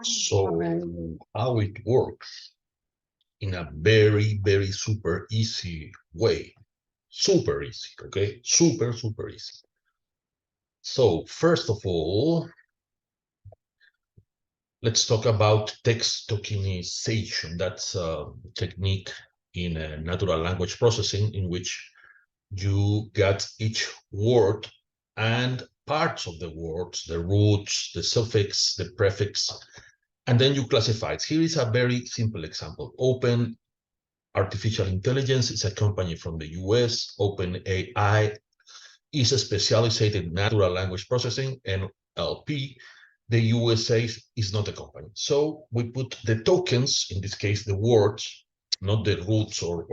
So how it works in a very, very super easy way. Super easy, okay? Super easy. So first of all, let's talk about text tokenization. That's a technique in natural language processing in which you get each word and parts of the words, the roots, the suffix, the prefix, and then you classify it. Here is a very simple example. Open Artificial Intelligence is a company from the US. OpenAI is specialized in natural language processing, NLP. The USA is not a company. So we put the tokens, in this case, the words, not the roots or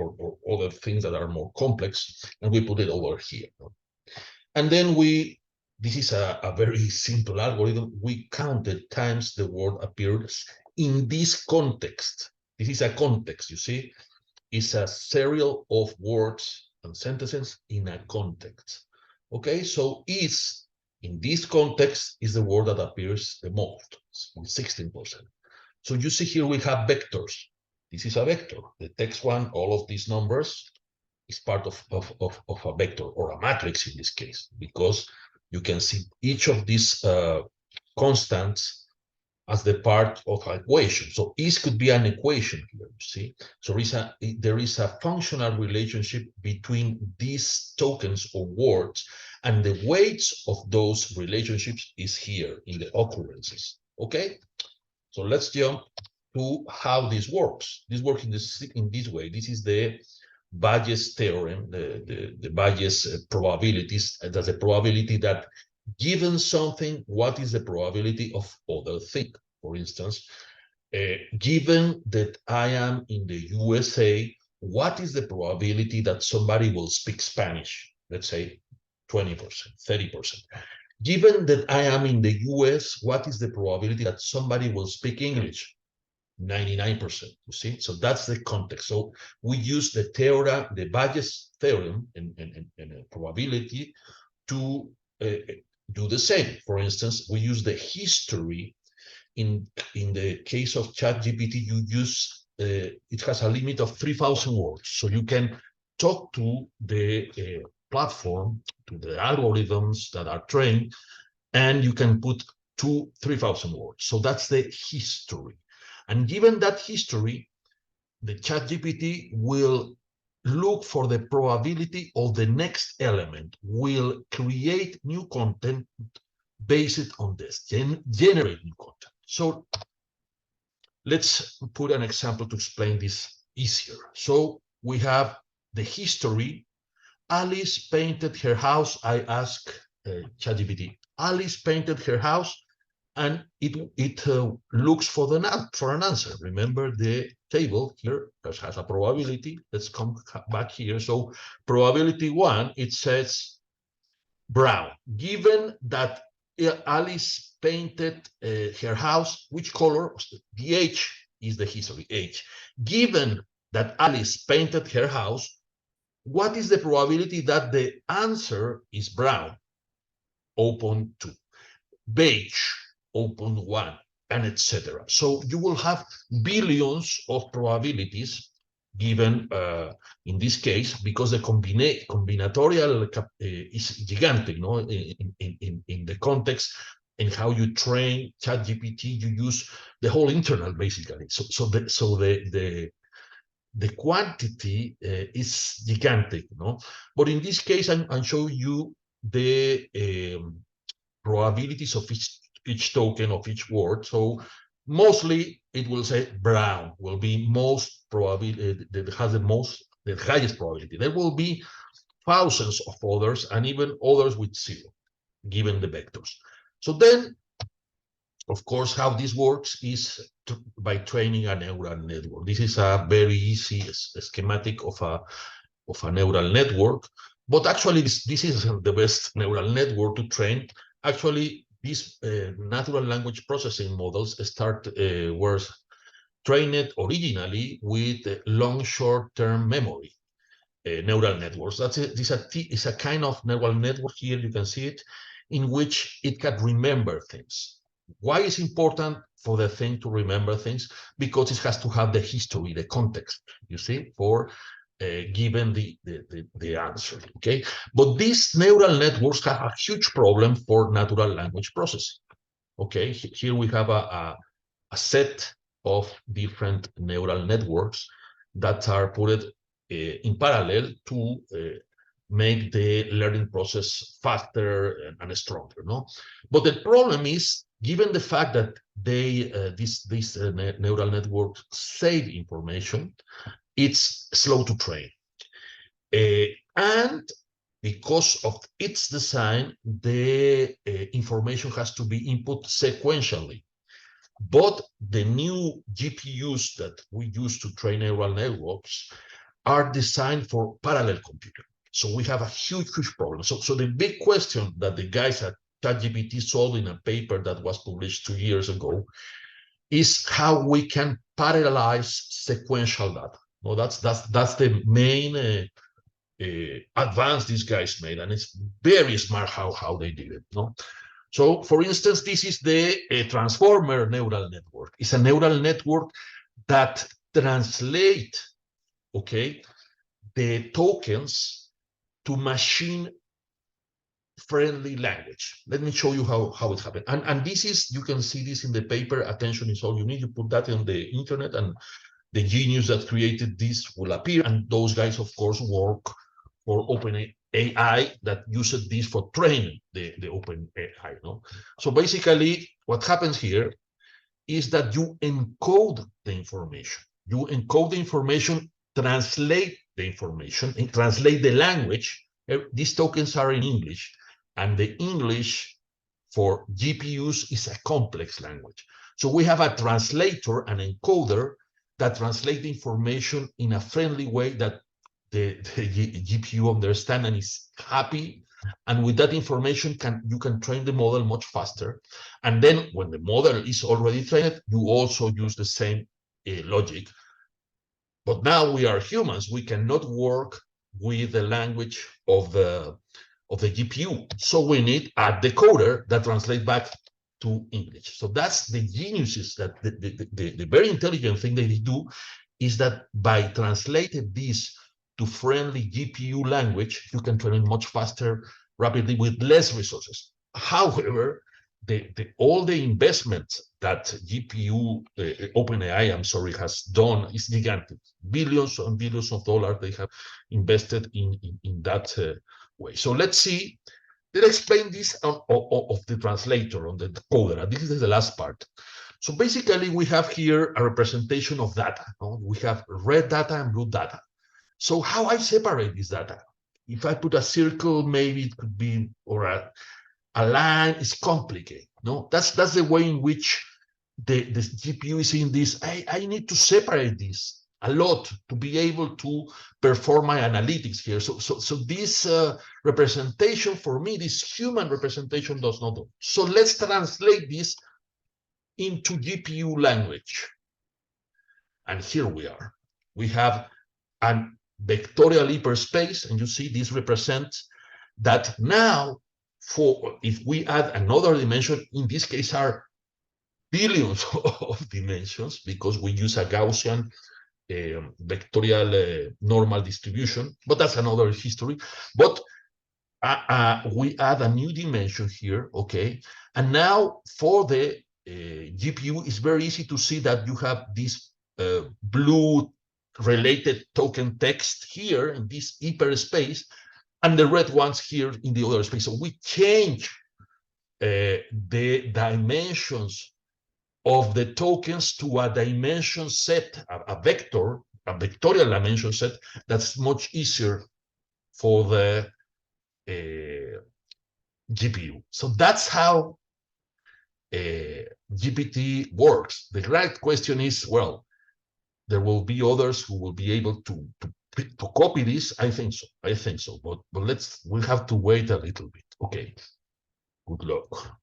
other things that are more complex, and we put it over here. And then this is a very simple algorithm. We counted times the word appears in this context. This is a context, you see? It's a serial of words and sentences in a context. Okay, so is in this context is the word that appears the most, 16%. So you see here we have vectors. This is a vector. The text one, all of these numbers is part of a vector or a matrix in this case, because you can see each of these constants as the part of an equation. So is could be an equation here, you see. So there is a functional relationship between these tokens or words, and the weights of those relationships is here in the occurrences, okay? So let's jump to how this works. This works in this way. This is the Bayes theorem, the Bayes probabilities. That's a probability that given something, what is the probability of other thing? For instance, given that I am in the USA, what is the probability that somebody will speak Spanish? Let's say 20%, 30%. Given that I am in the US, what is the probability that somebody will speak English? 99%, you see? So that's the context. So we use the theorem, the Bayes theorem and probability to do the same. For instance, we use the history. In the case of ChatGPT, you use, it has a limit of 3,000 words. So you can talk to the platform, to the algorithms that are trained, and you can put 3,000 words. So that's the history. And given that history, the ChatGPT will look for the probability of the next element, will create new content based on this, generate new content. So let's put an example to explain this easier. So we have the history. Alice painted her house. I ask ChatGPT, Alice painted her house, and it looks for an answer. Remember the table here that has a probability. Let's come back here. So probability 1, it says brown. Given that Alice painted her house, which color? The H is the history, H. Given that Alice painted her house, what is the probability that the answer is brown? Open 2. Beige, open 1, and etc. So you will have billions of probabilities given in this case, because the combinatorial is gigantic, no? In the context and how you train ChatGPT, you use the whole internal basically. So the quantity is gigantic, no? But in this case, I'm showing you the probabilities of each token of each word. So mostly it will say brown will be most probability that has the highest probability. There will be thousands of others and even others with 0, given the vectors. So then, of course, how this works is by training a neural network. This is a very easy schematic of a neural network, but actually this is the best neural network to train. Actually, these natural language processing models were trained originally with long short-term memory neural networks. This is a kind of neural network here, you can see it, in which it can remember things. Why is important for the thing to remember things? Because it has to have the history, the context, you see, for given the answer, okay? But these neural networks have a huge problem for natural language processing, okay? Here we have a set of different neural networks that are put in parallel to make the learning process faster and stronger, no? But the problem is, given the fact that these neural networks save information, it's slow to train. And because of its design, the information has to be input sequentially. But the new GPUs that we use to train neural networks are designed for parallel computing. So we have a huge, huge problem. So the big question that the guys at ChatGPT solved in a paper that was published 2 years ago is how we can parallelize sequential data. No, that's the main advance these guys made, and it's very smart how they did it. No, so for instance, this is the transformer neural network. It's a neural network that translate, okay, the tokens to machine friendly language. Let me show you how it happened. And this is, you can see this in the paper, attention is all you need. You put that on the internet and the genius that created this will appear. And those guys, of course, work for OpenAI that uses this for training the OpenAI. No? So basically, what happens here is that you encode the information. You encode the information, translate the information, and translate the language. These tokens are in English, and the English for GPUs is a complex language. So we have a translator, an encoder, that translates the information in a friendly way that the GPU understands and is happy. And with that information, you can train the model much faster. And then when the model is already trained, you also use the same logic. But now we are humans. We cannot work with the language of the GPU. So we need a decoder that translates back to English. So that's the geniuses, that the very intelligent thing they do is that by translating this to friendly GPU language, you can train it much faster, rapidly, with less resources. However, all the investments that GPU, OpenAI, I'm sorry, has done is gigantic. Billions and billions of dollars they have invested in that way. So let's explain this of the translator, on the decoder. And this is the last part. So basically, we have here a representation of data. No? We have red data and blue data. So how I separate this data? If I put a circle, maybe it could be, or a line. Is complicated. No, that's the way in which the GPU is in this. I need to separate this a lot to be able to perform my analytics here. So this representation for me, this human representation, does not do. So let's translate this into GPU language. And here we are. We have an vectorial hyperspace, and you see this represents that now, for if we add another dimension, in this case are billions of dimensions, because we use a Gaussian vectorial normal distribution, but that's another history. But we add a new dimension here, okay? And now for the GPU, it's very easy to see that you have this blue related token text here in this hyperspace, and the red ones here in the other space. So we change the dimensions of the tokens to a dimension set, a vectorial dimension set that's much easier for the GPU. So that's how GPT works. The right question is, well, there will be others who will be able to copy this. I think so. But we'll have to wait a little bit. Okay. Good luck.